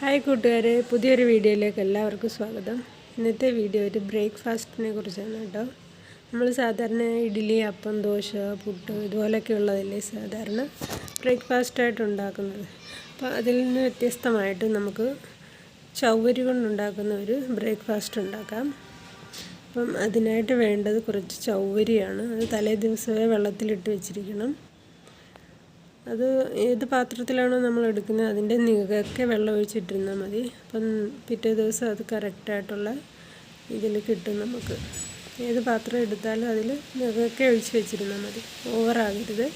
Hi കൂട്ടുകാരെ, പുതിയൊരു വീഡിയോയിലേക്ക് എല്ലാവർക്കും സ്വാഗതം. ഇന്നത്തെ വീഡിയോ ഒരു ബ്രേക്ക്ഫാസ്റ്റിനെ കുറിച്ചാണ് കേട്ടോ. നമ്മൾ സാധാരണ ഇഡ്ഡലി, അപ്പം, ദോശ, പുട്ട് ഇതുപോലെയൊക്കെ ഉള്ളതല്ലേ സാധാരണ ബ്രേക്ക്ഫാസ്റ്റായിട്ട് ഉണ്ടാക്കുന്നത്. അപ്പോൾ അതിൽ നിന്ന് വ്യത്യസ്തമായിട്ട് നമുക്ക് ചവ്വരി കൊണ്ടുണ്ടാക്കുന്ന ഒരു ബ്രേക്ക്ഫാസ്റ്റ് ഉണ്ടാക്കാം. അപ്പം അതിനായിട്ട് വേണ്ടത് കുറച്ച് ചവ്വരിയാണ്. അത് തലേ ദിവസമേ വെള്ളത്തിലിട്ട് വെച്ചിരിക്കണം. അത് ഏത് പാത്രത്തിലാണോ നമ്മൾ എടുക്കുന്നത് അതിൻ്റെ നികക്കെ വെള്ളം ഒഴിച്ചിട്ടിരുന്നാൽ മതി. അപ്പം പിറ്റേ ദിവസം അത് കറക്റ്റായിട്ടുള്ള ഇതിൽ കിട്ടും നമുക്ക്. ഏത് പാത്രം എടുത്താലും അതിൽ നികക്കെ ഒഴിച്ച് വെച്ചിരുന്നാൽ മതി, ഓവറാകരുത്.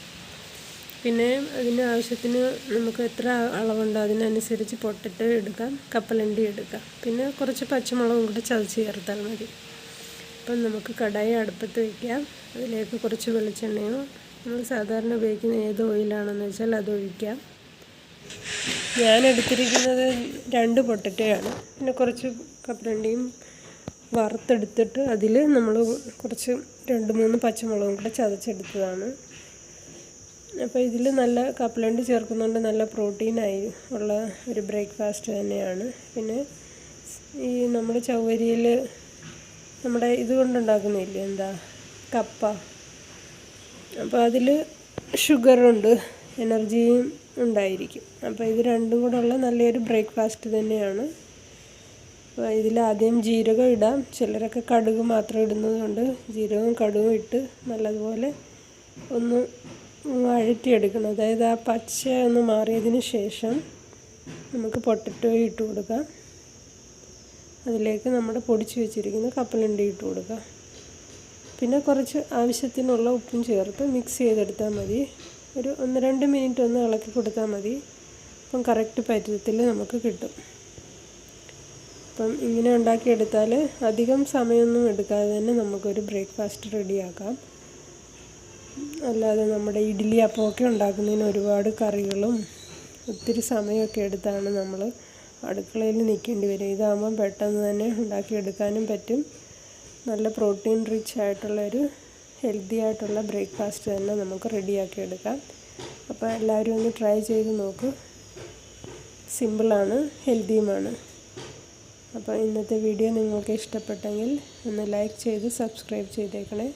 പിന്നെ അതിന് ആവശ്യത്തിന് നമുക്ക് എത്ര അളവുണ്ടോ അതിനനുസരിച്ച് പൊട്ടറ്റോ എടുക്കാം, കപ്പലണ്ടി എടുക്കാം. പിന്നെ കുറച്ച് പച്ചമുളകും കൂടെ ചതച്ച് ചേർത്താൽ മതി. അപ്പം നമുക്ക് കടായി അടുപ്പത്ത് വയ്ക്കാം. അതിലേക്ക് കുറച്ച് വെളിച്ചെണ്ണയോ നമ്മൾ സാധാരണ ഉപയോഗിക്കുന്ന ഏത് ഓയിലാണെന്ന് വെച്ചാൽ അത് ഒഴിക്കാം. ഞാൻ എടുത്തിരിക്കുന്നത് 2 പൊട്ടറ്റോയാണ്. പിന്നെ കുറച്ച് കപ്പലണ്ടിയും വറുത്തെടുത്തിട്ട് അതിൽ നമ്മൾ കുറച്ച് 2-3 പച്ചമുളകും കൂടെ ചതച്ചെടുത്തതാണ്. അപ്പോൾ ഇതിൽ നല്ല കപ്പലണ്ടി ചേർക്കുന്നുണ്ട്, നല്ല പ്രോട്ടീനായി ഉള്ള ഒരു ബ്രേക്ക്ഫാസ്റ്റ് തന്നെയാണ്. പിന്നെ ഈ നമ്മുടെ ചവ്വരിയിൽ നമ്മുടെ ഇതുകൊണ്ടുണ്ടാക്കുന്നില്ലേ, കപ്പ. അപ്പോൾ അതിൽ ഷുഗറുണ്ട്, എനർജിയും ഉണ്ടായിരിക്കും. അപ്പോൾ ഇത് രണ്ടും കൂടെ ഉള്ള നല്ലൊരു ബ്രേക്ക്ഫാസ്റ്റ് തന്നെയാണ്. അപ്പോൾ ഇതിലാദ്യം ജീരകം ഇടാം. ചിലരൊക്കെ കടുക് മാത്രം ഇടുന്നതുകൊണ്ട് ജീരകവും കടുകും ഇട്ട് നല്ലതുപോലെ ഒന്ന് വഴറ്റിയെടുക്കണം. അതായത് ആ പച്ച ഒന്ന് മാറിയതിന് ശേഷം നമുക്ക് പൊട്ടറ്റോ ഇട്ട് കൊടുക്കാം. അതിലേക്ക് നമ്മുടെ പൊടിച്ച് വെച്ചിരിക്കുന്ന കപ്പലണ്ടി ഇട്ട് കൊടുക്കാം. പിന്നെ കുറച്ച് ആവശ്യത്തിനുള്ള ഉപ്പും ചേർത്ത് മിക്സ് ചെയ്തെടുത്താൽ മതി. ഒരു 1-2 മിനിറ്റ് ഒന്ന് ഇളക്കി കൊടുത്താൽ മതി. അപ്പം കറക്റ്റ് പരുവത്തിൽ നമുക്ക് കിട്ടും. അപ്പം ഇങ്ങനെ ഉണ്ടാക്കിയെടുത്താൽ അധികം സമയമൊന്നും എടുക്കാതെ തന്നെ നമുക്കൊരു ബ്രേക്ക്ഫാസ്റ്റ് റെഡിയാക്കാം. അല്ലാതെ നമ്മുടെ ഇഡ്ഡലി, അപ്പമൊക്കെ ഉണ്ടാക്കുന്നതിന് ഒരുപാട് കറികളും ഒത്തിരി സമയമൊക്കെ എടുത്താണ് നമ്മൾ അടുക്കളയിൽ നിൽക്കേണ്ടി വരും. ഇതാകുമ്പം പെട്ടെന്ന് തന്നെ ഉണ്ടാക്കിയെടുക്കാനും പറ്റും. നല്ല പ്രോട്ടീൻ റിച്ച് ആയിട്ടുള്ളൊരു ഹെൽത്തി ആയിട്ടുള്ള ബ്രേക്ക്ഫാസ്റ്റ് തന്നെ നമുക്ക് റെഡിയാക്കി എടുക്കാം. അപ്പോൾ എല്ലാവരും ഒന്ന് ട്രൈ ചെയ്ത് നോക്കൂ. സിമ്പിളാണ്, ഹെൽത്തിയുമാണ്. അപ്പോൾ ഇന്നത്തെ വീഡിയോ നിങ്ങൾക്ക് ഇഷ്ടപ്പെട്ടെങ്കിൽ ഒന്ന് ലൈക്ക് ചെയ്ത് സബ്സ്ക്രൈബ് ചെയ്തേക്കണേ.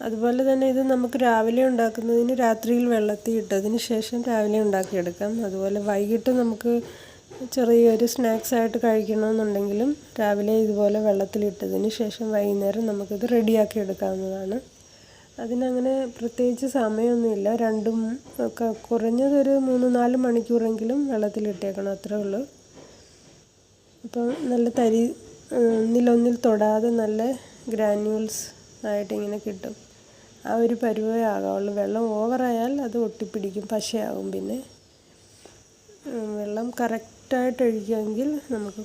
അതുപോലെ തന്നെ ഇത് നമുക്ക് രാവിലെ ഉണ്ടാക്കുന്നതിന് രാത്രിയിൽ വെള്ളത്തിൽ ഇട്ടതിന് ശേഷം രാവിലെ ഉണ്ടാക്കിയെടുക്കാം. അതുപോലെ വൈകിട്ട് നമുക്ക് ചെറിയൊരു സ്നാക്സായിട്ട് കഴിക്കണമെന്നുണ്ടെങ്കിലും രാവിലെ ഇതുപോലെ വെള്ളത്തിലിട്ടതിന് ശേഷം വൈകുന്നേരം നമുക്കിത് റെഡിയാക്കി എടുക്കാവുന്നതാണ്. അതിനങ്ങനെ പ്രത്യേകിച്ച് സമയമൊന്നുമില്ല. രണ്ടും ഒക്കെ കുറഞ്ഞതൊരു 3-4 മണിക്കൂറെങ്കിലും വെള്ളത്തിലിട്ടേക്കണം, അത്രേ ഉള്ളൂ. അപ്പം നല്ല തരി ഒന്നിലൊന്നിൽ തൊടാതെ നല്ല ഗ്രാന്യൂൾസ് ആയിട്ട് ഇങ്ങനെ കിട്ടും. ആ ഒരു പരുവേ ആകാവുള്ളൂ. വെള്ളം ഓവറായാൽ അത് ഒട്ടിപ്പിടിക്കും, പശയാകും. പിന്നെ വെള്ളം കറക്റ്റായിട്ട് ഒഴിക്കുമെങ്കിൽ നമുക്ക്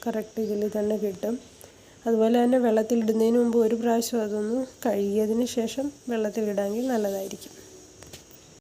കറക്റ്റ് ഇതിൽ തന്നെ കിട്ടും. അതുപോലെ തന്നെ വെള്ളത്തിലിടുന്നതിന് മുമ്പ് ഒരു പ്രാവശ്യം അതൊന്ന് കഴുകിയതിന് ശേഷം വെള്ളത്തിലിടാമെങ്കിൽ നല്ലതായിരിക്കും.